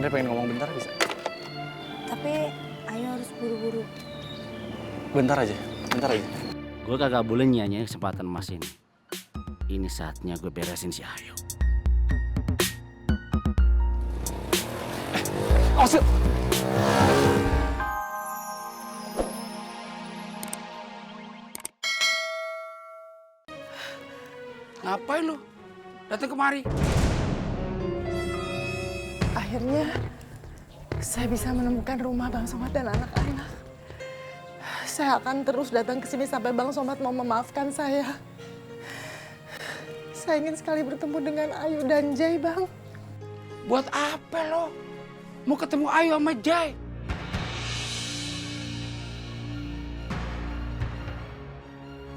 Andre pengen ngomong bentar bisa? Tapi Ayu harus buru-buru. Bentar aja, bentar aja. Gue kagak boleh nyanyi kesempatan emas ini. Ini saatnya gue beresin si Ayu. Awas! Ngapain lu? Datang kemari. Akhirnya saya bisa menemukan rumah Bang Somad dan anak-anak. Saya akan terus datang ke sini sampai Bang Somad mau memaafkan saya. Saya ingin sekali bertemu dengan Ayu dan Jai, Bang. Buat apa lo? Mau ketemu Ayu sama Jai?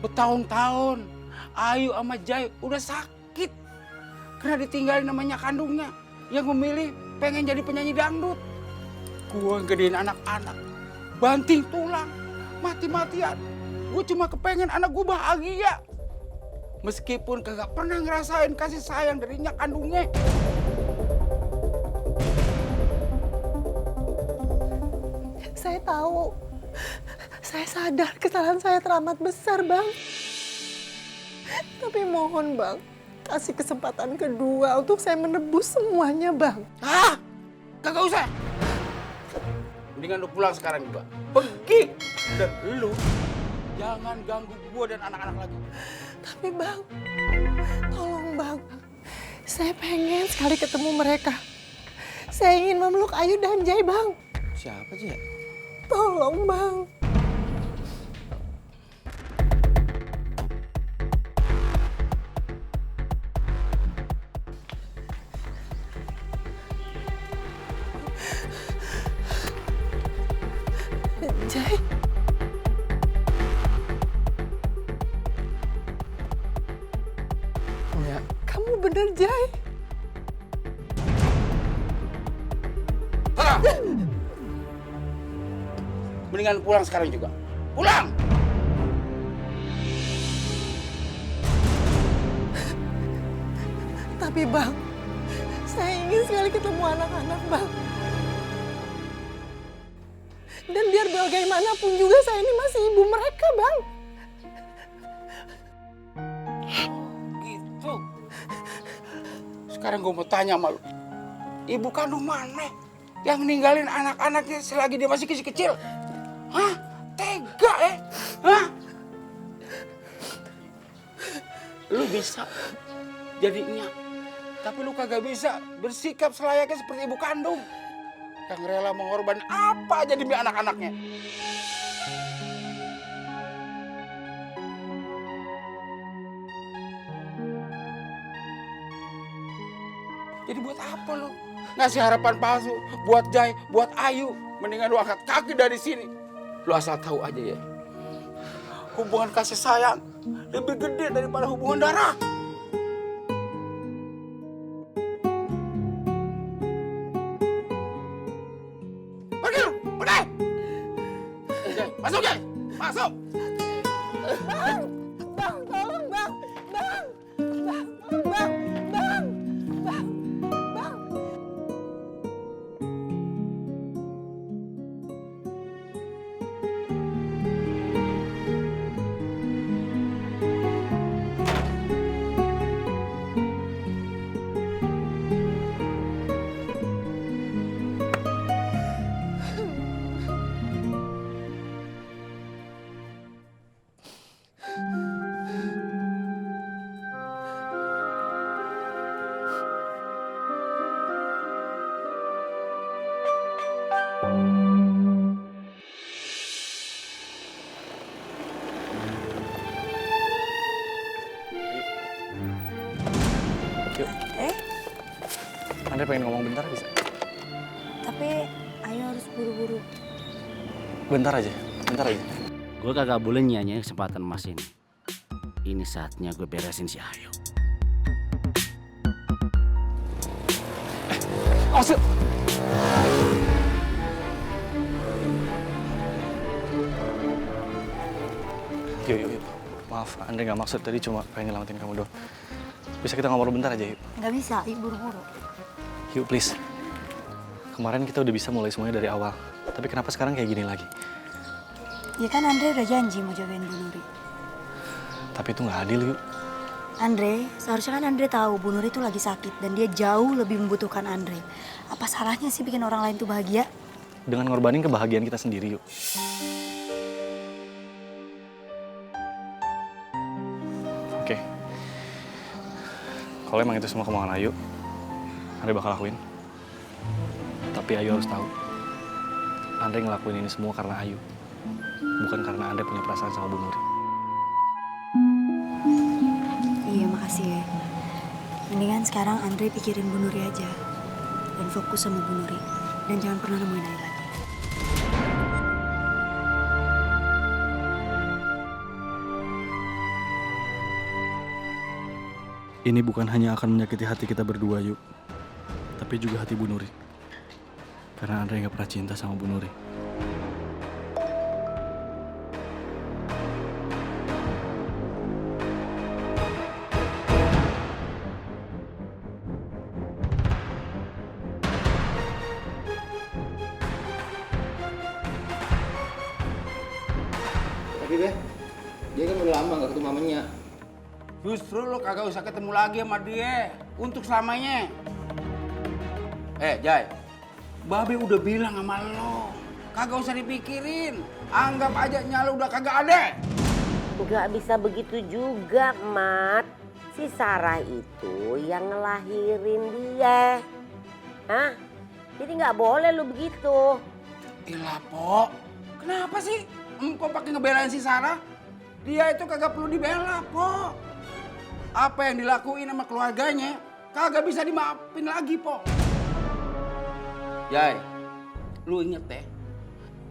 Bertahun-tahun Ayu sama Jai udah sakit karena ditinggalin namanya kandungnya yang memilih pengen jadi penyanyi dangdut. Gua gedein anak-anak, banting tulang, mati-matian. Gue cuma kepengen anak gue bahagia. Meskipun kagak pernah ngerasain kasih sayang dari nyak kandungnya. Saya tahu. Saya sadar kesalahan saya teramat besar, Bang. Tapi mohon, Bang, kasih kesempatan kedua untuk saya menebus semuanya, Bang. Ah, kagak usah. Mendingan lu pulang sekarang juga. Pergi. Dan lu jangan ganggu gua dan anak-anak lagi. Tapi Bang, tolong Bang. Saya pengen sekali ketemu mereka. Saya ingin memeluk Ayu dan Jai, Bang. Siapa sih ya? Tolong, Bang. Jai. Ya. Kamu bener, Jai. Sana. Mendingan pulang sekarang juga. Pulang. Tapi Bang, saya ingin sekali ketemu anak-anak, Bang. Dan biar bagaimanapun juga saya ini masih ibu mereka, Bang. Gitu. Sekarang gue mau tanya sama lu. Ibu kandung mana yang ninggalin anak-anaknya selagi dia masih kecil-kecil? Hah? Tega ya? Hah? Lu bisa jadinya, tapi lu kagak bisa bersikap selayaknya seperti ibu kandung yang rela mengorbankan apa aja demi anak-anaknya. Jadi buat apa lu ngasih harapan palsu buat Jai, buat Ayu? Mendingan lu angkat kaki dari sini. Lu asal tahu aja ya, hubungan kasih sayang lebih gede daripada hubungan darah. Pergi lu, pergi! Jai, masuk Jai, masuk! Bang, Bang, tolong Bang, Bang, Bang, tolong Bang, Bang, Bang, Bang. Yuk. Andre pengen ngomong bentar bisa? Tapi Ayu harus buru-buru. Bentar aja, bentar aja. Gue kagak boleh nyanyi kesempatan emas ini. Ini saatnya gue beresin si Ayu. Awas! Yuk. Maaf, Andre nggak maksud tadi, cuma pengen nyelamatin kamu doang. Bisa kita ngobrol bentar aja, yuk? Nggak bisa, Ayu buru-buru. Yuk, please. Kemarin kita udah bisa mulai semuanya dari awal. Tapi kenapa sekarang kayak gini lagi? Ya kan Andre udah janji mau jagain Bu Nuri. Tapi itu nggak adil, Yuk. Andre, seharusnya kan Andre tahu Bu Nuri itu lagi sakit dan dia jauh lebih membutuhkan Andre. Apa salahnya sih bikin orang lain tuh bahagia? Dengan ngorbanin kebahagiaan kita sendiri, Yuk. Oke. Kalau emang itu semua kemauan Ayu, Andre bakal lakuin. Tapi Ayu harus tahu, Andre ngelakuin ini semua karena Ayu. Bukan karena Andre punya perasaan sama Bu Nuri. Iya, makasih ya. Mendingan sekarang Andre pikirin Bu Nuri aja. Dan fokus sama Bu Nuri. Dan jangan pernah nemuin Ayu lagi. Ini bukan hanya akan menyakiti hati kita berdua, Yuk. Tapi juga hati Bu Nuri. Karena Andre nggak pernah cinta sama Bu Nuri. Tapi Be, dia kan udah lama gak ketemu mamanya. Justru lo kagak usah ketemu lagi sama dia untuk selamanya. Jai, Babe udah bilang sama lo, kagak usah dipikirin. Anggap aja nyala udah kagak ada. Nggak bisa begitu juga, Mat. Si Sarah itu yang ngelahirin dia. Hah? Jadi nggak boleh lu begitu. Ilah, Po. Kenapa sih engkau pakai ngebelain si Sarah? Dia itu kagak perlu dibela, Po. Apa yang dilakuin sama keluarganya kagak bisa dimaafin lagi, Po. Jai, lu inget deh,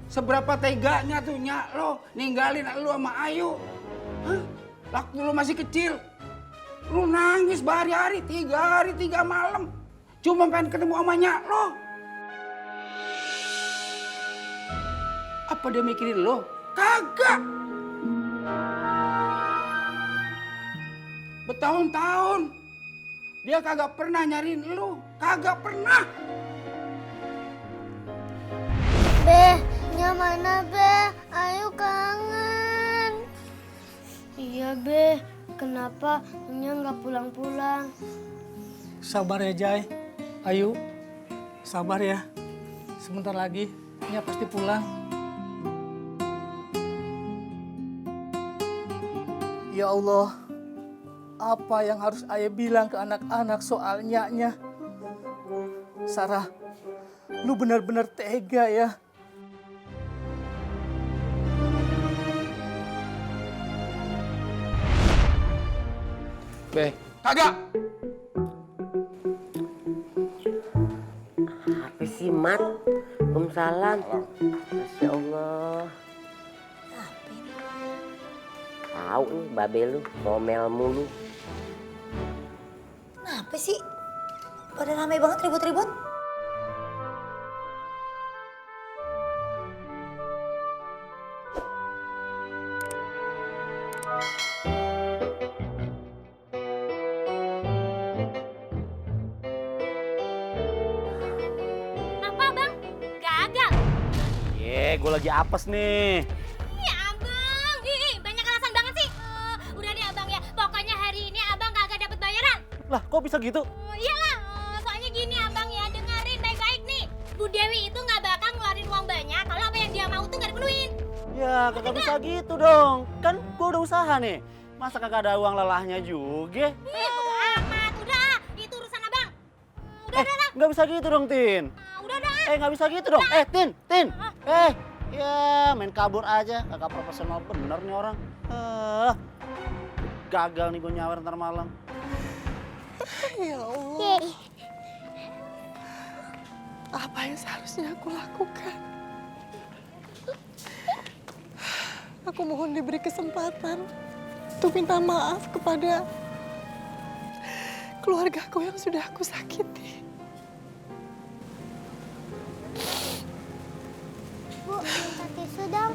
seberapa teganya tuh nyak lo ninggalin lu sama Ayu. Hah? Waktu lu masih kecil, lu nangis berhari-hari, 3 hari 3 malam. Cuma pengen ketemu sama nyak lo. Apa dia mikirin lo? Kagak. Bertahun-tahun dia kagak pernah nyariin lu, kagak pernah. Be, nya mana Be? Ayu kangen. Iya Be, kenapa nya nggak pulang-pulang? Sabar ya Jai, Ayu, sabar ya. Sebentar lagi Nya pasti pulang. Ya Allah, apa yang harus Ayah bilang ke anak-anak soal Nya? Sarah, lu benar-benar tega ya. Be, kagak. Apa sih, Mat? Waalaikumsalam. Masya Allah. Tahu nih, Babe lu ngomel mulu. Kenapa sih? Pada ramai banget ribut-ribut. Apa Bang? Gagal? Gue lagi apes nih. Iya Abang, banyak alasan banget sih. Udah deh Abang ya, pokoknya hari ini Abang kagak dapet bayaran. Lah, kok bisa gitu? Iyalah, soalnya gini Abang ya, dengerin baik-baik nih. Bu Dewi itu nggak bakal ngeluarin uang banyak kalau apa yang dia mau tuh nggak dipenuhin. Ya, kagak bisa gitu dong. Kan gue udah usaha nih. Masa kagak ada uang lelahnya juga? Bodo amat, udah, itu urusan Abang. Udah. Nggak bisa gitu dong, Tin. Udah. Nggak bisa gitu dong. Tin. Ya main kabur aja. Kagak profesional bener nih orang. Gagal nih gue nyawer ntar malam. Ya Allah. Apa yang seharusnya aku lakukan? Aku mohon diberi kesempatan untuk minta maaf kepada keluargaku yang sudah aku sakiti. Bu, minta tisu dong.